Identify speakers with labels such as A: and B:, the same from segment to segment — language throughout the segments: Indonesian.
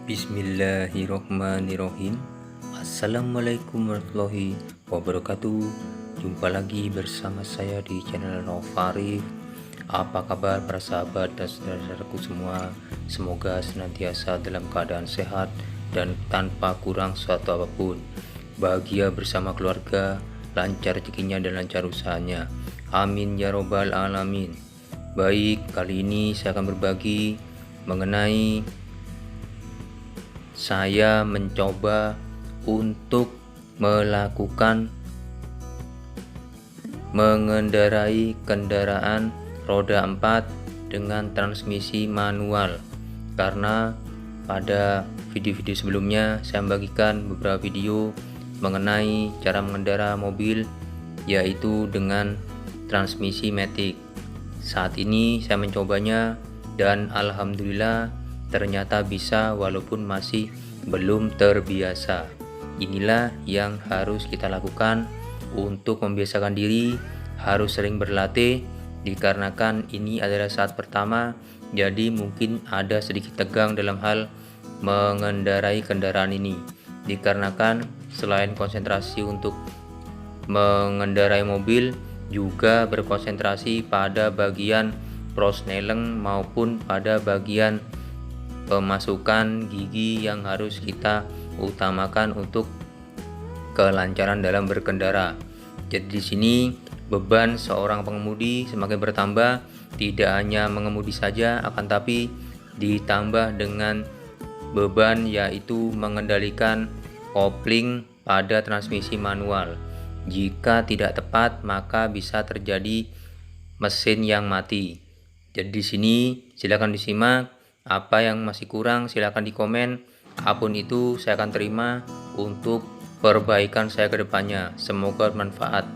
A: Bismillahirrohmanirrohim. Assalamualaikum warahmatullahi wabarakatuh. Jumpa lagi bersama saya di channel Novarif. Apa kabar para sahabat dan saudara-saudaraku semua? Semoga senantiasa dalam keadaan sehat dan tanpa kurang suatu apapun. Bahagia bersama keluarga, lancar rezekinya dan lancar usahanya. Amin ya robbal alamin. Baik, kali ini saya akan berbagi mengenai saya mencoba untuk mengendarai kendaraan roda 4 dengan transmisi manual, karena pada video-video sebelumnya saya membagikan beberapa video mengenai cara mengendarai mobil yaitu dengan transmisi matic. Saat ini saya mencobanya dan alhamdulillah ternyata bisa, walaupun masih belum terbiasa. Inilah yang harus kita lakukan untuk membiasakan diri, harus sering berlatih dikarenakan ini adalah saat pertama, jadi mungkin ada sedikit tegang dalam hal mengendarai kendaraan ini. Dikarenakan selain konsentrasi untuk mengendarai mobil, juga berkonsentrasi pada bagian prosneleng maupun pada bagian pemasukan gigi yang harus kita utamakan untuk kelancaran dalam berkendara. Jadi di sini beban seorang pengemudi semakin bertambah, tidak hanya mengemudi saja akan tapi ditambah dengan beban yaitu mengendalikan kopling pada transmisi manual. Jika tidak tepat maka bisa terjadi mesin yang mati. Jadi di sini silakan disimak. Apa yang masih kurang silahkan di komen. Apapun itu saya akan terima untuk perbaikan saya ke depannya. Semoga bermanfaat.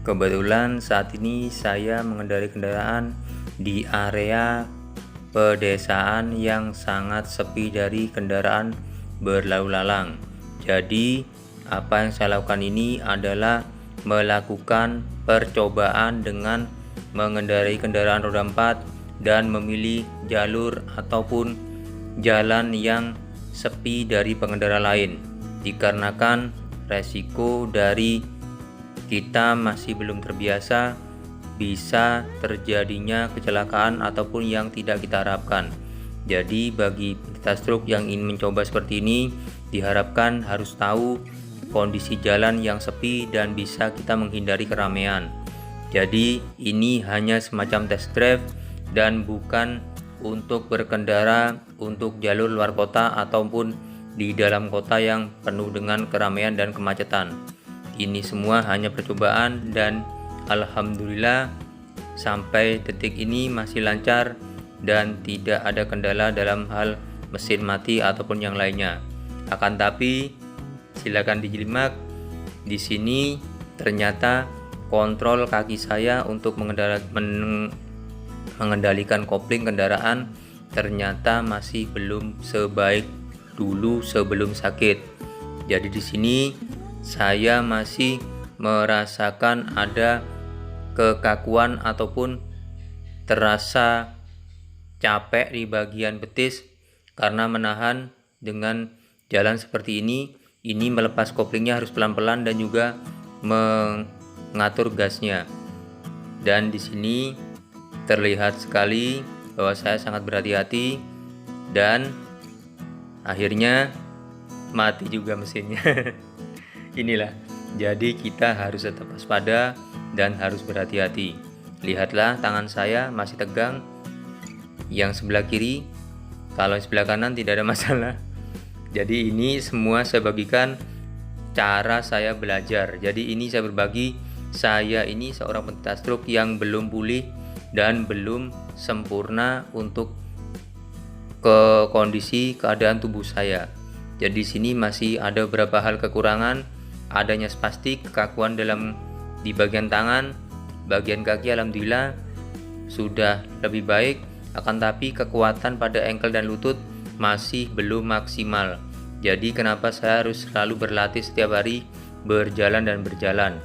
A: Kebetulan saat ini saya mengendarai kendaraan di area pedesaan yang sangat sepi dari kendaraan berlalu lalang. Jadi apa yang saya lakukan ini adalah melakukan percobaan dengan mengendarai kendaraan roda 4 dan memilih jalur ataupun jalan yang sepi dari pengendara lain, dikarenakan resiko dari kita masih belum terbiasa, bisa terjadinya kecelakaan ataupun yang tidak kita harapkan. Jadi bagi pecinta truk yang ingin mencoba seperti ini, diharapkan harus tahu kondisi jalan yang sepi dan bisa kita menghindari keramaian. Jadi ini hanya semacam test drive dan bukan untuk berkendara untuk jalur luar kota ataupun di dalam kota yang penuh dengan keramaian dan kemacetan. Ini semua hanya percobaan dan alhamdulillah sampai detik ini masih lancar dan tidak ada kendala dalam hal mesin mati ataupun yang lainnya. Akan tapi silakan dijelimak. Di sini ternyata kontrol kaki saya untuk mengendalikan kopling kendaraan ternyata masih belum sebaik dulu sebelum sakit. Jadi di sini saya masih merasakan ada kekakuan ataupun terasa capek di bagian betis karena menahan dengan jalan seperti ini. Ini melepas koplingnya harus pelan-pelan dan juga mengatur gasnya. Dan di sini terlihat sekali bahwa saya sangat berhati-hati dan akhirnya mati juga mesinnya. Inilah, jadi kita harus tetap waspada dan harus berhati-hati. Lihatlah tangan saya masih tegang, yang sebelah kiri, kalau sebelah kanan tidak ada masalah. Jadi ini semua saya bagikan cara saya belajar. Jadi ini saya berbagi, saya ini seorang pecinta truk yang belum pulih dan belum sempurna untuk ke kondisi keadaan tubuh saya. Jadi di sini masih ada beberapa hal kekurangan, adanya spastik, kekakuan dalam Di bagian tangan, bagian kaki alhamdulillah sudah lebih baik, akan tapi kekuatan pada ankle dan lutut masih belum maksimal. Jadi kenapa saya harus selalu berlatih setiap hari, berjalan dan berjalan.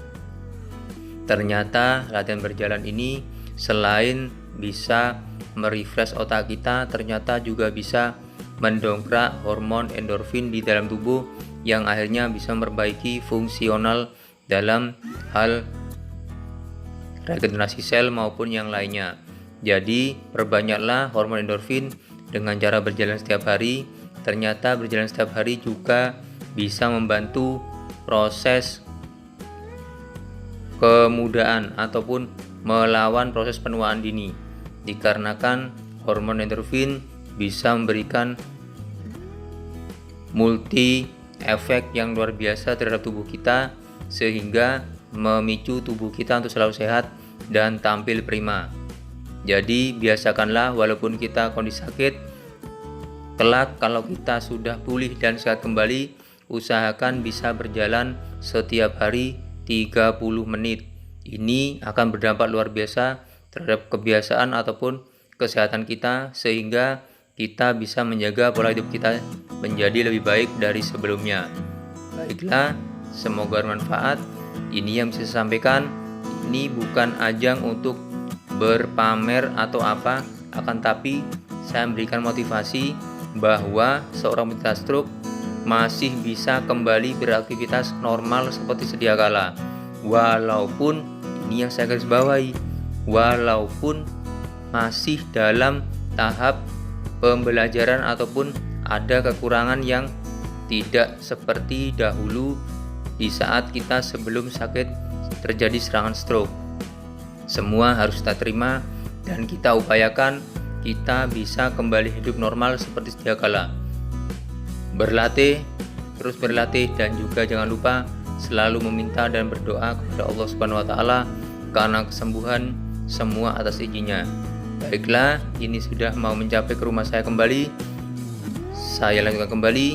A: Ternyata latihan berjalan ini selain bisa merefresh otak kita, ternyata juga bisa mendongkrak hormon endorfin di dalam tubuh yang akhirnya bisa memperbaiki fungsional dalam hal regenerasi sel maupun yang lainnya. Jadi perbanyaklah hormon endorfin dengan cara berjalan setiap hari. Ternyata berjalan setiap hari juga bisa membantu proses kemudahan ataupun melawan proses penuaan dini, dikarenakan hormon endorfin bisa memberikan multi efek yang luar biasa terhadap tubuh kita, sehingga memicu tubuh kita untuk selalu sehat dan tampil prima. Jadi biasakanlah walaupun kita kondisi sakit, kelak kalau kita sudah pulih dan sehat kembali, usahakan bisa berjalan setiap hari 30 menit. Ini akan berdampak luar biasa terhadap kebiasaan ataupun kesehatan kita, sehingga kita bisa menjaga pola hidup kita menjadi lebih baik dari sebelumnya. Baiklah, semoga bermanfaat. Ini yang bisa saya sampaikan. Ini bukan ajang untuk berpamer atau apa, akan tapi saya memberikan motivasi bahwa seorang penderita stroke masih bisa kembali beraktivitas normal seperti sedia kala. Walaupun, ini yang saya garis bawahi, walaupun masih dalam tahap pembelajaran ataupun ada kekurangan yang tidak seperti dahulu di saat kita sebelum sakit terjadi serangan stroke. Semua harus kita terima dan kita upayakan kita bisa kembali hidup normal seperti sedia kala. Berlatih, terus berlatih, dan juga jangan lupa selalu meminta dan berdoa kepada Allah Subhanahu wa taala karena kesembuhan semua atas izinnya. Baiklah, ini sudah mau mencapai ke rumah saya kembali. Saya lanjutkan kembali.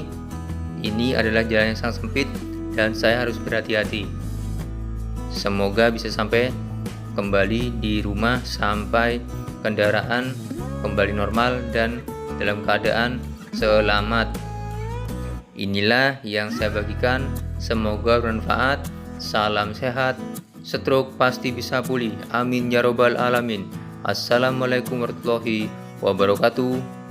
A: Ini adalah jalan yang sangat sempit dan saya harus berhati-hati. Semoga bisa sampai kembali di rumah sampai kendaraan kembali normal dan dalam keadaan selamat. Inilah yang saya bagikan, semoga bermanfaat. Salam sehat, stroke pasti bisa pulih. Amin ya robbal alamin. Assalamualaikum warahmatullahi wabarakatuh.